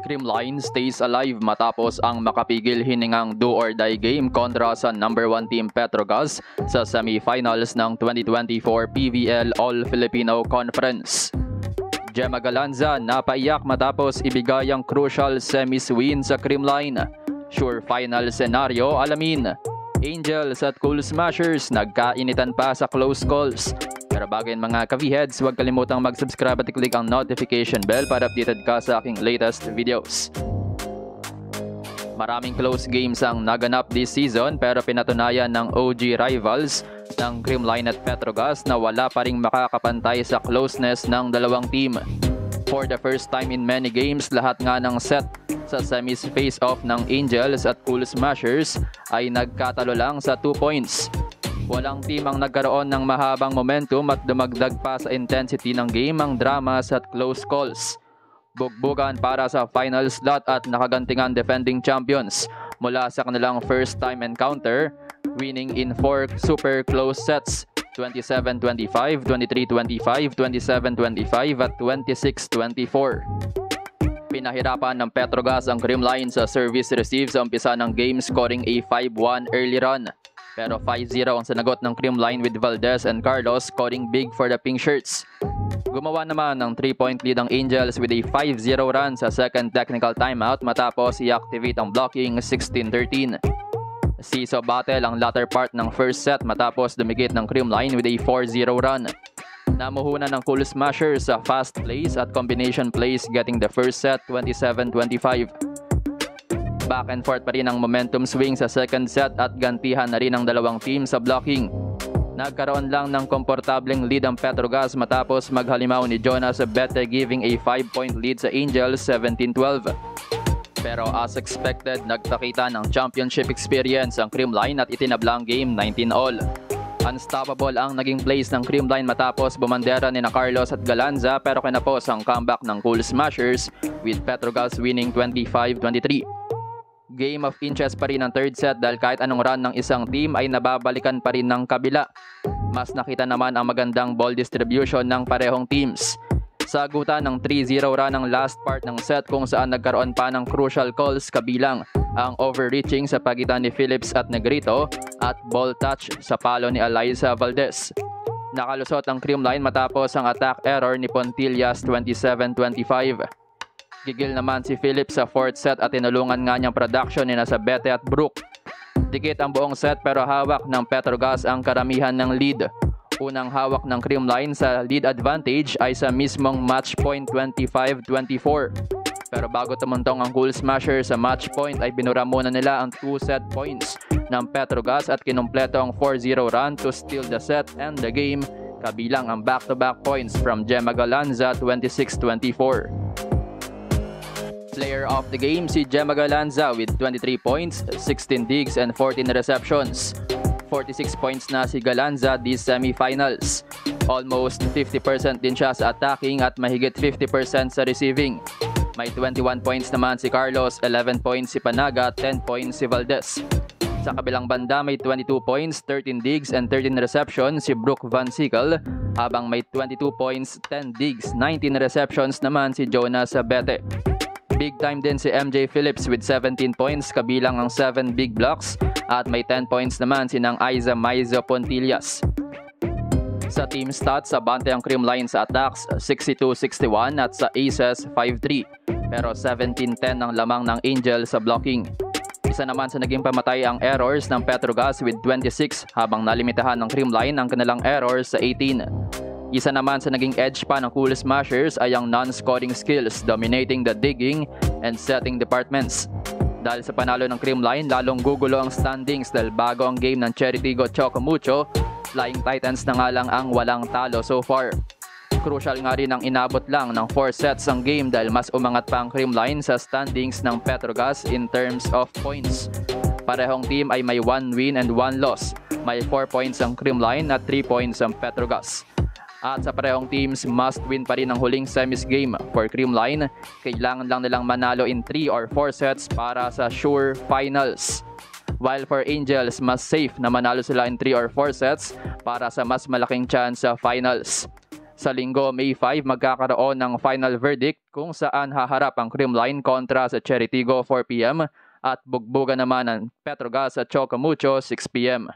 Creamline stays alive matapos ang makapigil hiningang do-or-die game kontra sa number 1 team Petrogas sa semifinals ng 2024 PVL All-Filipino Conference. Gemma Galanza napaiyak matapos ibigay ang crucial semis win sa Creamline. Sure final scenario, alamin. Angels at Cool Smashers nagkainitan pa sa close calls. Pero bago yun mga ka-V-Heads, huwag kalimutang mag-subscribe at i-click ang notification bell para updated ka sa aking latest videos. Maraming close games ang naganap this season pero pinatunayan ng OG rivals ng Creamline at Petrogas na wala pa ring makakapantay sa closeness ng dalawang team. For the first time in many games, lahat nga ng set sa semis face-off ng Angels at Cool Smashers ay nagkatalo lang sa 2 points. Walang team ang nagkaroon ng mahabang momentum at dumagdag pa sa intensity ng game ang dramas at close calls. Bugbugan para sa final slot at nakagantingan defending champions mula sa kanilang first time encounter, winning in 4 super close sets, 27-25, 23-25, 27-25 at 26-24. Pinahirapan ng Petrogas ang Creamline sa service receive sa umpisa ng game, scoring a 5-1 early run. Pero 5-0 ang sinagot ng Creamline with Valdez and Carlos scoring big for the pink shirts. Gumawa naman ng 3-point lead ang Angels with a 5-0 run sa second technical timeout matapos i-activate ang blocking 16-13. Seesaw battle ang latter part ng first set matapos dumikit ng Creamline with a 4-0 run. Namuhunan ng Cool Smashers sa fast plays at combination plays getting the first set 27-25. Back and forth pa rin ang momentum swing sa second set at gantihan na rin ang dalawang team sa blocking. Nagkaroon lang ng komportableng lead ang Petrogas matapos maghalimaw ni Jonas Bete giving a 5-point lead sa Angels 17-12. Pero as expected, nagpakita ng championship experience ang Creamline at itinabla ang game 19-all. Unstoppable ang naging plays ng Creamline matapos bumandera ni Carlos at Galanza pero kinapos ang comeback ng Cool Smashers with Petrogas winning 25-23. Game of interest pa rin ang third set dahil kahit anong run ng isang team ay nababalikan pa rin ng kabila. Mas nakita naman ang magandang ball distribution ng parehong teams. Sagutan ng 3-0 run ang last part ng set kung saan nagkaroon pa ng crucial calls kabilang ang overreaching sa pagitan ni Phillips at Negrito at ball touch sa palo ni Eliza Valdez. Nakalusot ang Creamline matapos ang attack error ni Pontillas 27-25. Gigil naman si Phillips sa 4th set at tinulungan nga niyang production ni nasa Bete at Brook. Dikit ang buong set pero hawak ng Petrogas ang karamihan ng lead. Unang hawak ng Creamline sa lead advantage ay sa mismong match point 25-24. Pero bago tumuntong ang Cool Smashers sa match point ay binura muna nila ang 2 set points ng Petrogas at kinumpleto ang 4-0 run to steal the set and the game, kabilang ang back-to-back points from Gemma Galanza 26-24. Player of the game si Gemma Galanza with 23 points, 16 digs and 14 receptions. 46 points na si Galanza these semifinals. Almost 50% din siya sa attacking at mahigit 50% sa receiving. May 21 points naman si Carlos, 11 points si Panaga, 10 points si Valdez. Sa kabilang banda may 22 points, 13 digs and 13 receptions si Brooke Van Sickle, habang may 22 points, 10 digs, 19 receptions naman si Jonas Bete. Big time din si MJ Phillips with 17 points kabilang ang 7 big blocks at may 10 points naman si nang Aiza Maizo Pontillas. Sa team stats, abante ang Creamline sa attacks 62-61 at sa aces 5-3 pero 17-10 ang lamang ng Angel sa blocking. Isa naman sa naging pamatay ang errors ng Petrogas with 26 habang nalimitahan ng Creamline ang kanilang errors sa 18. Isa naman sa naging edge pa ng Cool Smashers ay ang non-scoring skills, dominating the digging and setting departments. Dahil sa panalo ng Creamline, lalong gugulo ang standings dahil bago ang game ng Cheritigo Chocomucho, Flying Titans na nga lang ang walang talo so far. Crucial nga rin ang inabot lang ng 4 sets ang game dahil mas umangat pa ang Creamline sa standings ng Petrogas in terms of points. Parehong team ay may 1 win and 1 loss. May 4 points ang Creamline at 3 points ang Petrogas. At sa parehong teams, must win pa rin ang huling semis game. For Creamline, kailangan lang nilang manalo in 3 or 4 sets para sa sure finals. While for Angels, mas safe na manalo sila in 3 or 4 sets para sa mas malaking chance sa finals. Sa linggo, May 5, magkakaroon ng final verdict kung saan haharap ang Creamline kontra sa Cheritigo 4 p.m. at bugbugan naman ng Petrogas at Chocamucho 6 p.m.